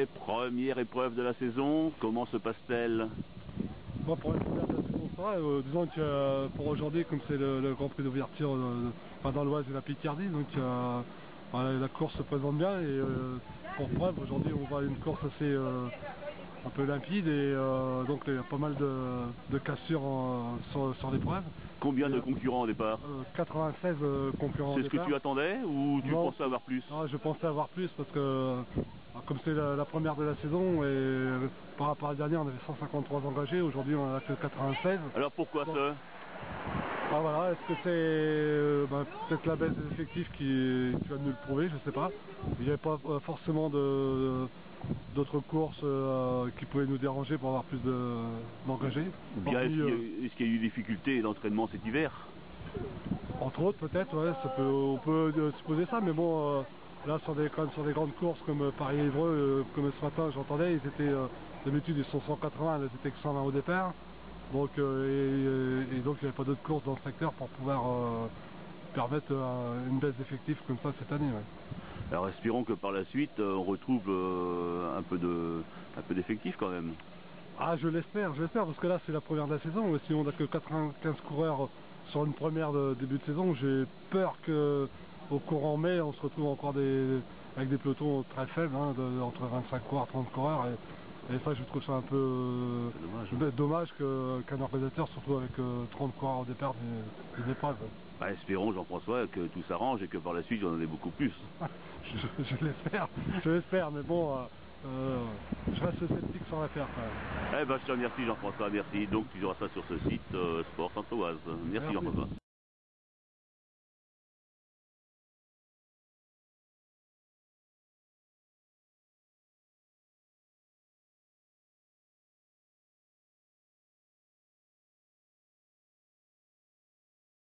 Première épreuve de la saison, comment se passe-t-elle? Bon, pour la première de la saison, ça va. Disons que pour aujourd'hui, comme c'est le Grand Prix d'ouverture dans l'Oise et la Picardie, donc la course se présente bien et pour preuve, aujourd'hui on voit une course assez un peu limpide et donc il y a pas mal de cassures sur l'épreuve. Combien de concurrents au départ? 96 concurrents au C'est ce que départ. tu attendais ou tu Non. pensais avoir plus? Non, je pensais avoir plus parce que comme c'est la première de la saison et par rapport à la dernière on avait 153 engagés, aujourd'hui on en a que 96. Alors pourquoi bon. ça? Ah voilà, est-ce que c'est peut-être la baisse des effectifs qui va nous le prouver, je sais pas. Il n'y avait pas forcément d'autres courses qui pouvaient nous déranger pour avoir plus d'engagés. Ou bien est-ce qu'il y a eu des difficultés d'entraînement cet hiver? Entre autres peut-être, ouais, on peut supposer ça, mais bon, là quand même sur des grandes courses comme Paris-Évreux, comme ce matin j'entendais, ils étaient d'habitude ils sont 180, là c'était que 120 au départ. Donc, et donc il n'y avait pas d'autres courses dans le secteur pour pouvoir permettre une baisse d'effectifs comme ça cette année. Ouais. Alors espérons que par la suite on retrouve un peu d'effectifs quand même. Ah je l'espère, parce que là c'est la première de la saison, et si on n'a que 95 coureurs sur une première de début de saison, j'ai peur qu'au courant mai on se retrouve encore avec des pelotons très faibles, hein, entre 25 coureurs, 30 coureurs. Et ça, je trouve ça un peu dommage qu'un organisateur se retrouve avec 30 coureurs au départ des épreuves. Bah, espérons, Jean-François, que tout s'arrange et que par la suite, j'en ai beaucoup plus. je l'espère, mais bon, je reste sceptique sans l'affaire quand même. Eh ben, je te remercie, Jean-François, merci. Donc, tu auras ça sur ce site Sport Centre-Oise. Merci. Jean-François.